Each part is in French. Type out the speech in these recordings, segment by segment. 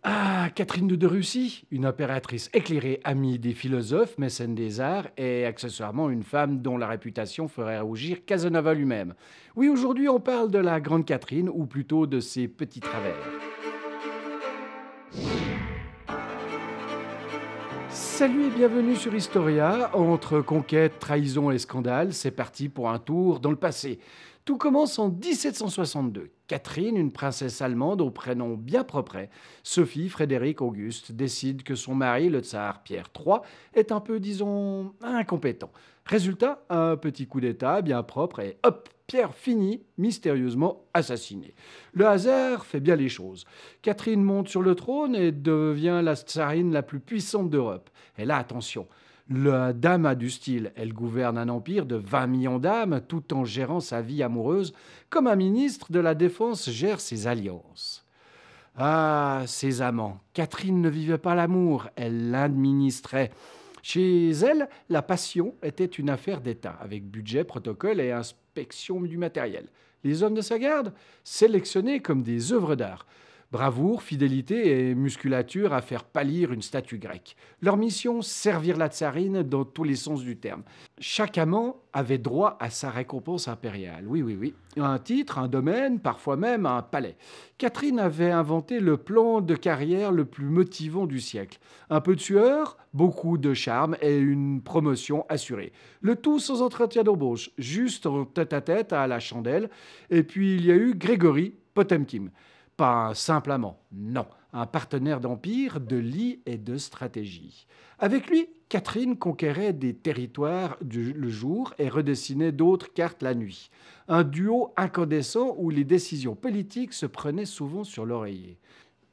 Ah, Catherine de Russie, une impératrice éclairée, amie des philosophes, mécène des arts et accessoirement une femme dont la réputation ferait rougir Casanova lui-même. Oui, aujourd'hui on parle de la Grande Catherine, ou plutôt de ses petits travers. Salut et bienvenue sur Historia. Entre conquête, trahison et scandale, c'est parti pour un tour dans le passé. Tout commence en 1762. Catherine, une princesse allemande au prénom bien propre, Sophie Frédéric Auguste, décide que son mari, le tsar Pierre III, est un peu, disons, incompétent. Résultat, un petit coup d'État bien propre et hop, Pierre finit mystérieusement assassiné. Le hasard fait bien les choses. Catherine monte sur le trône et devient la tsarine la plus puissante d'Europe. Et là, attention, la dame a du style. Elle gouverne un empire de 20 millions d'âmes tout en gérant sa vie amoureuse, comme un ministre de la Défense gère ses alliances. Ah, ses amants. Catherine ne vivait pas l'amour, elle l'administrait. Chez elle, la passion était une affaire d'État, avec budget, protocole et inspection du matériel. Les hommes de sa garde, sélectionnés comme des œuvres d'art. Bravoure, fidélité et musculature à faire pâlir une statue grecque. Leur mission, servir la tsarine dans tous les sens du terme. Chaque amant avait droit à sa récompense impériale. Oui, oui, oui. Un titre, un domaine, parfois même un palais. Catherine avait inventé le plan de carrière le plus motivant du siècle. Un peu de sueur, beaucoup de charme et une promotion assurée. Le tout sans entretien d'embauche, juste en tête-à-tête à la chandelle. Et puis il y a eu Grégory Potemkin. Pas un simple amant, non, un partenaire d'empire, de lit et de stratégie. Avec lui, Catherine conquérait des territoires le jour et redessinait d'autres cartes la nuit. Un duo incandescent où les décisions politiques se prenaient souvent sur l'oreiller.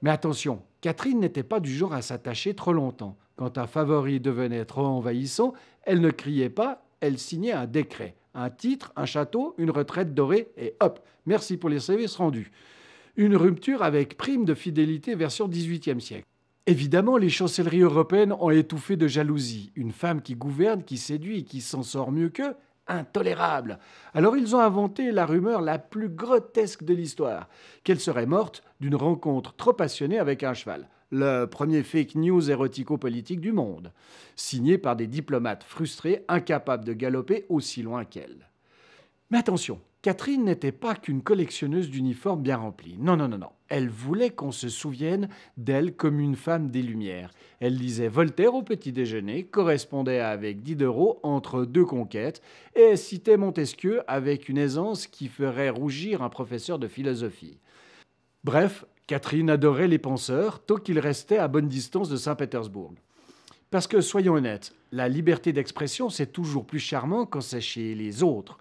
Mais attention, Catherine n'était pas du genre à s'attacher trop longtemps. Quand un favori devenait trop envahissant, elle ne criait pas, elle signait un décret. Un titre, un château, une retraite dorée et hop, merci pour les services rendus. Une rupture avec prime de fidélité version 18e siècle. Évidemment, les chancelleries européennes ont étouffé de jalousie. Une femme qui gouverne, qui séduit et qui s'en sort mieux qu'eux, intolérable. Alors ils ont inventé la rumeur la plus grotesque de l'histoire, qu'elle serait morte d'une rencontre trop passionnée avec un cheval. Le premier fake news érotico-politique du monde, signé par des diplomates frustrés, incapables de galoper aussi loin qu'elle. Mais attention, Catherine n'était pas qu'une collectionneuse d'uniformes bien remplis. Non, non, non, non. Elle voulait qu'on se souvienne d'elle comme une femme des Lumières. Elle lisait Voltaire au petit déjeuner, correspondait avec Diderot entre deux conquêtes et citait Montesquieu avec une aisance qui ferait rougir un professeur de philosophie. Bref, Catherine adorait les penseurs tant qu'ils restaient à bonne distance de Saint-Pétersbourg. Parce que, soyons honnêtes, la liberté d'expression, c'est toujours plus charmant quand c'est chez les autres.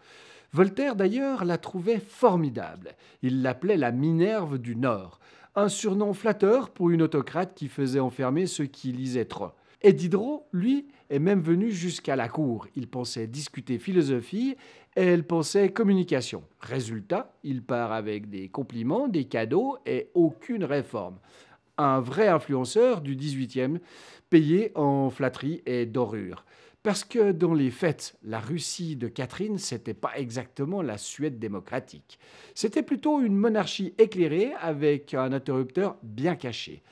Voltaire, d'ailleurs, la trouvait formidable. Il l'appelait la Minerve du Nord, un surnom flatteur pour une autocrate qui faisait enfermer ceux qui lisaient trop. Et Diderot, lui, est même venu jusqu'à la cour. Il pensait discuter philosophie et elle pensait communication. Résultat, il part avec des compliments, des cadeaux et aucune réforme. Un vrai influenceur du XVIIIe, payé en flatterie et dorure. Parce que dans les faits, la Russie de Catherine, c'était pas exactement la Suède démocratique. C'était plutôt une monarchie éclairée avec un interrupteur bien caché.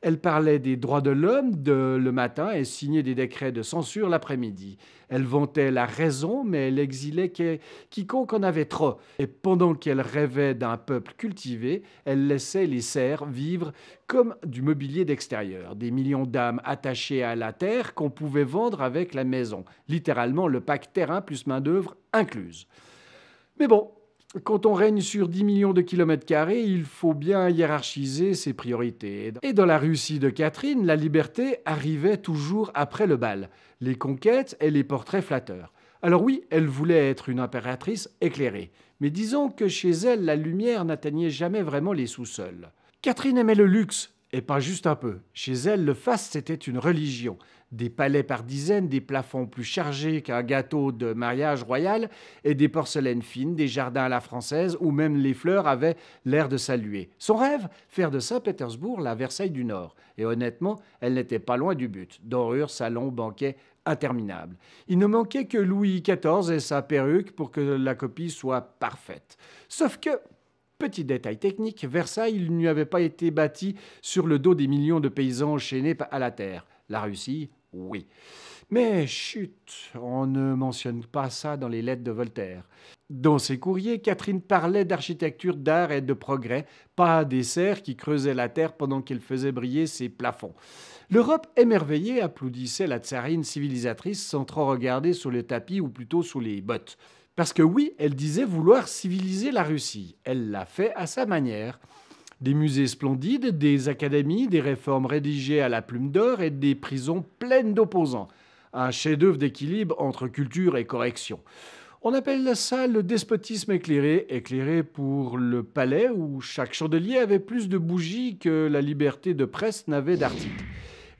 Elle parlait des droits de l'homme le matin et signait des décrets de censure l'après-midi. Elle vantait la raison, mais elle exilait quiconque en avait trop. Et pendant qu'elle rêvait d'un peuple cultivé, elle laissait les serfs vivre comme du mobilier d'extérieur, des millions d'âmes attachées à la terre qu'on pouvait vendre avec la maison. Littéralement le pack terrain plus main-d'œuvre incluse. Mais bon, quand on règne sur 10 millions de kilomètres carrés, il faut bien hiérarchiser ses priorités. Et dans la Russie de Catherine, la liberté arrivait toujours après le bal, les conquêtes et les portraits flatteurs. Alors oui, elle voulait être une impératrice éclairée, mais disons que chez elle, la lumière n'atteignait jamais vraiment les sous-sols. Catherine aimait le luxe, et pas juste un peu. Chez elle, le faste, c'était une religion. Des palais par dizaines, des plafonds plus chargés qu'un gâteau de mariage royal, et des porcelaines fines, des jardins à la française, où même les fleurs avaient l'air de saluer. Son rêve, faire de Saint-Pétersbourg la Versailles du Nord. Et honnêtement, elle n'était pas loin du but. Dorures, salons, banquets interminables. Il ne manquait que Louis XIV et sa perruque pour que la copie soit parfaite. Sauf que Petit détail technique, Versailles ne lui avait pas été bâti sur le dos des millions de paysans enchaînés à la terre. La Russie, oui. Mais chut, on ne mentionne pas ça dans les lettres de Voltaire. Dans ses courriers, Catherine parlait d'architecture, d'art et de progrès, pas des serfs qui creusaient la terre pendant qu'elle faisait briller ses plafonds. L'Europe émerveillée applaudissait la tsarine civilisatrice sans trop regarder sous le tapis ou plutôt sous les bottes. Parce que oui, elle disait vouloir civiliser la Russie. Elle l'a fait à sa manière. Des musées splendides, des académies, des réformes rédigées à la plume d'or et des prisons pleines d'opposants. Un chef-d'œuvre d'équilibre entre culture et correction. On appelle ça le despotisme éclairé, éclairé pour le palais où chaque chandelier avait plus de bougies que la liberté de presse n'avait d'articles.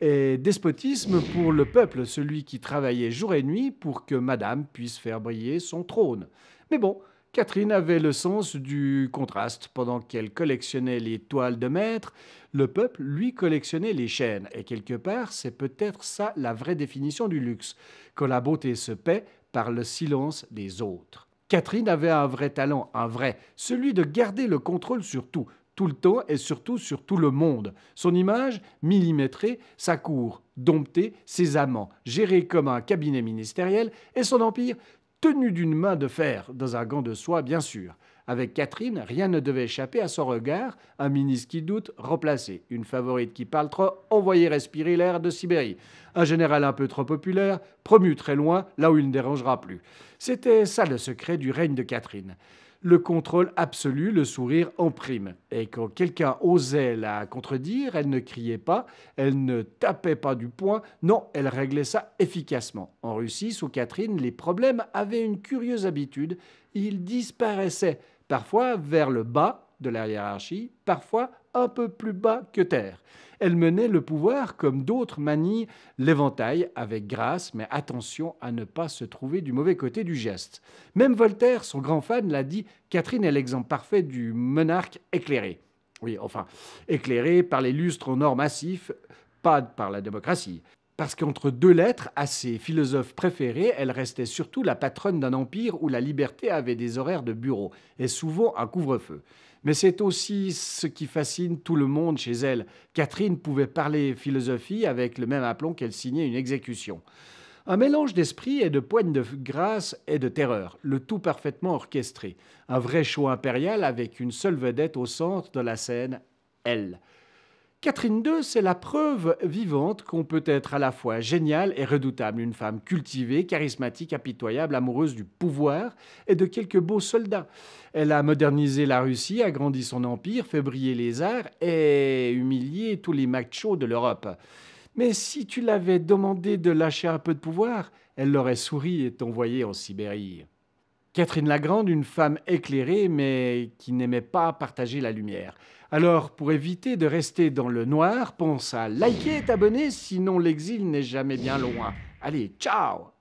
Et despotisme pour le peuple, celui qui travaillait jour et nuit pour que madame puisse faire briller son trône. Mais bon, Catherine avait le sens du contraste. Pendant qu'elle collectionnait les toiles de maître, le peuple, lui, collectionnait les chaînes. Et quelque part, c'est peut-être ça la vraie définition du luxe, quand la beauté se paie par le silence des autres. Catherine avait un vrai talent, celui de garder le contrôle sur tout le temps et surtout sur tout le monde. Son image, millimétrée, sa cour, domptée, ses amants, gérés comme un cabinet ministériel, et son empire, tenu d'une main de fer, dans un gant de soie bien sûr. Avec Catherine, rien ne devait échapper à son regard, un ministre qui doute, remplacé, une favorite qui parle trop, envoyé respirer l'air de Sibérie, un général un peu trop populaire, promu très loin, là où il ne dérangera plus. C'était ça le secret du règne de Catherine. Le contrôle absolu, le sourire en prime. Et quand quelqu'un osait la contredire, elle ne criait pas, elle ne tapait pas du poing, non, elle réglait ça efficacement. En Russie, sous Catherine, les problèmes avaient une curieuse habitude, ils disparaissaient, parfois vers le bas de la hiérarchie, parfois un peu plus bas que terre. Elle menait le pouvoir comme d'autres manient l'éventail, avec grâce, mais attention à ne pas se trouver du mauvais côté du geste. Même Voltaire, son grand fan, l'a dit, Catherine est l'exemple parfait du monarque éclairé. Oui, enfin, éclairé par les lustres en or massif, pas par la démocratie. Parce qu'entre deux lettres, à ses philosophes préférés, elle restait surtout la patronne d'un empire où la liberté avait des horaires de bureau, et souvent un couvre-feu. Mais c'est aussi ce qui fascine tout le monde chez elle. Catherine pouvait parler philosophie avec le même aplomb qu'elle signait une exécution. Un mélange d'esprit et de poigne de grâce et de terreur, le tout parfaitement orchestré. Un vrai show impérial avec une seule vedette au centre de la scène, elle. Catherine II, c'est la preuve vivante qu'on peut être à la fois géniale et redoutable, une femme cultivée, charismatique, impitoyable, amoureuse du pouvoir et de quelques beaux soldats. Elle a modernisé la Russie, agrandi son empire, fait briller les arts et humilié tous les machos de l'Europe. Mais si tu l'avais demandé de lâcher un peu de pouvoir, elle l'aurait souri et t'envoyé en Sibérie. Catherine la Grande, une femme éclairée, mais qui n'aimait pas partager la lumière. Alors, pour éviter de rester dans le noir, pense à liker et t'abonner, sinon l'exil n'est jamais bien loin. Allez, ciao!